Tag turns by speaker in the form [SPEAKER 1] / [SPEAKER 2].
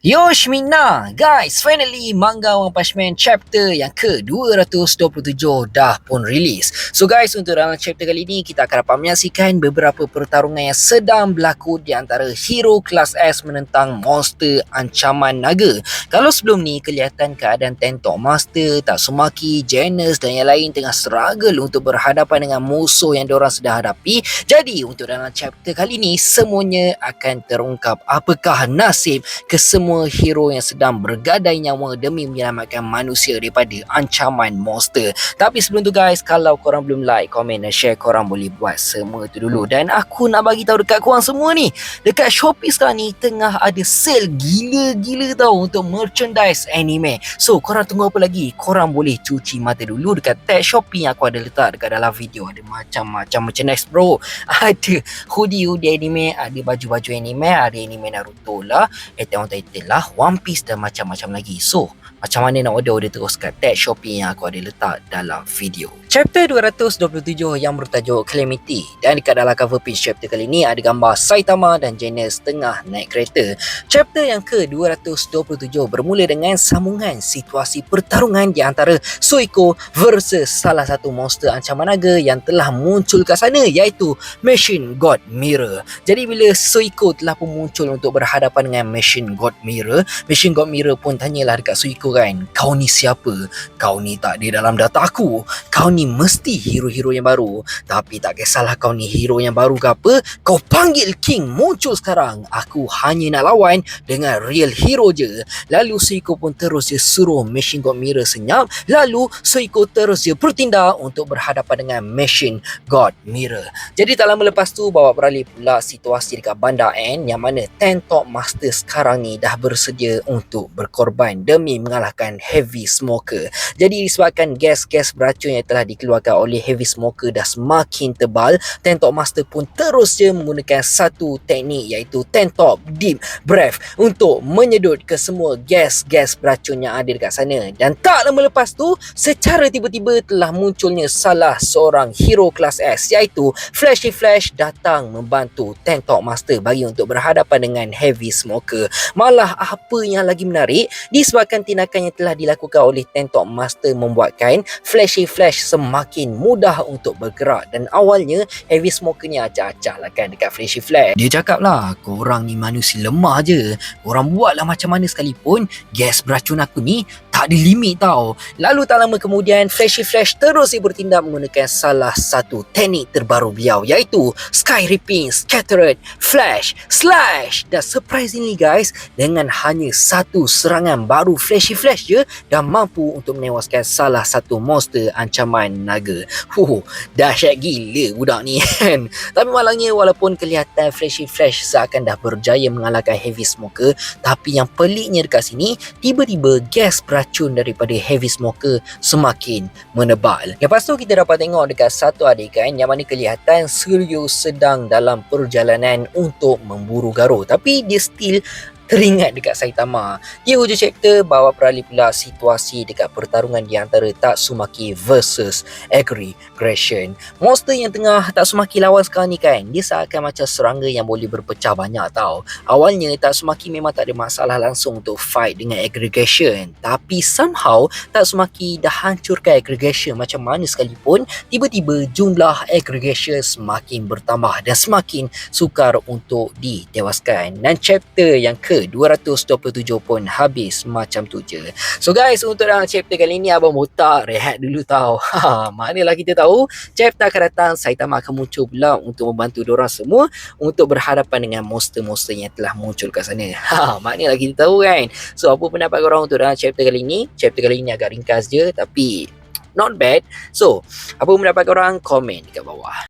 [SPEAKER 1] Yoshmina, guys, finally manga One Punch Man chapter yang ke-227 dah pun rilis. So guys, untuk dalam chapter kali ni kita akan dapat menyaksikan beberapa pertarungan yang sedang berlaku di antara hero kelas S menentang monster ancaman naga. Kalau sebelum ni kelihatan keadaan Tentok Master, Tatsumaki, Janus dan yang lain tengah struggle untuk berhadapan dengan musuh yang diorang sedang hadapi. Jadi untuk dalam chapter kali ni semuanya akan terungkap apakah nasib kesemua hero yang sedang bergadai nyawa demi menyelamatkan manusia daripada ancaman monster. Tapi sebelum tu guys, kalau korang belum like, komen dan share, korang boleh buat semua tu dulu. Dan aku nak bagi tahu dekat korang semua ni, dekat Shopee sekarang ni tengah ada sale gila-gila tau untuk merchandise anime. So korang tunggu apa lagi? Korang boleh cuci mata dulu dekat tag Shopee yang aku ada letak dekat dalam video. Ada macam-macam merchandise bro. Ada hoodie anime, ada baju-baju anime, ada anime Naruto lah, Attack on Titan lah, One Piece dan macam-macam lagi. So macam mana nak order terus kat tag Shopee yang aku ada letak dalam video. Chapter 227 yang bertajuk Calamity, dan dekat dalam cover page chapter kali ni ada gambar Saitama dan Janus tengah naik kereta. Chapter yang ke-227 bermula dengan sambungan situasi pertarungan di antara Suiko versus salah satu monster ancaman naga yang telah muncul kat sana, iaitu Machine God Mirror. Jadi bila Suiko telah pun muncul untuk berhadapan dengan Machine God Mirror, Machine God Mirror pun tanyalah dekat Suiko kan, kau ni siapa? Kau ni tak ada dalam data aku. Kau ni mesti hero-hero yang baru. Tapi tak kisahlah kau ni hero yang baru ke apa, kau panggil King muncul sekarang. Aku hanya nak lawan dengan real hero je. Lalu Suiko pun terus dia suruh Machine God Mirror senyap. Lalu Suiko terus dia bertindak untuk berhadapan dengan Machine God Mirror. Jadi tak lama lepas tu bawa beralih pula situasi dekat Bandar N, yang mana Tentok Master sekarang ni dah bersedia untuk berkorban demi mengalahkan Heavy Smoker. Jadi disebabkan gas-gas beracun yang telah dikeluarkan oleh Heavy Smoker dah semakin tebal, Tentok Master pun terus je menggunakan satu teknik, iaitu Tentok Deep Breath untuk menyedut ke semua gas-gas beracun yang ada dekat sana. Dan tak lama lepas tu, secara tiba-tiba telah munculnya salah seorang hero kelas S, iaitu Flashy Flash datang membantu Tentok Master bagi untuk berhadapan dengan Heavy Smoker. Malah apa yang lagi menarik, disebabkan tindakan yang telah dilakukan oleh Tentok Master membuatkan Flashy Flash semakin mudah untuk bergerak. Dan awalnya Heavy Smoker ni acah-acah lah kan dekat Flashy Flash. Dia cakap lah, korang ni manusia lemah je, korang buatlah macam mana sekalipun, gas beracun aku ni tak ada limit tau. Lalu tak lama kemudian Flashy Flash terus bertindak menggunakan salah satu teknik terbaru beliau, iaitu Sky Ripping Scattered Flash Slash. Dan surprisingly guys, dengan hanya satu serangan baru Flashy Flash je dah mampu untuk menewaskan salah satu monster ancaman naga. Dahsyat gila budak ni kan. Tapi malangnya walaupun kelihatan Flashy Flash seakan dah berjaya mengalahkan Heavy Smoker, tapi yang peliknya dekat sini, tiba-tiba gas beracun daripada Heavy Smoker semakin menebal. Lepas tu kita dapat tengok dekat satu adegan yang mana kelihatan Suryo sedang dalam perjalanan untuk memburu Garo, tapi dia still teringat dekat Saitama. Di hujung chapter bawa beralih pula situasi dekat pertarungan di antara Tatsumaki versus Aggregation. Monster yang tengah Tatsumaki lawan sekarang ni kan, dia seakan macam serangga yang boleh berpecah banyak tau. Awalnya Tatsumaki memang tak ada masalah langsung untuk fight dengan Aggregation, tapi somehow Tatsumaki dah hancurkan Aggregation macam mana sekalipun, tiba-tiba jumlah Aggregation semakin bertambah dan semakin sukar untuk ditewaskan. Dan chapter yang ke-227 pun habis macam tu je. So guys, untuk dalam chapter kali ni abang botak rehat dulu tau. Manalah kita tahu chapter akan datang Saitama akan muncul pula untuk membantu diorang semua untuk berhadapan dengan monster-monster yang telah muncul kat sana. Manalah kita tahu kan. So apa pendapat korang untuk dalam chapter kali ni? Chapter kali ni agak ringkas je tapi not bad. So apa pendapat korang? Komen dekat bawah.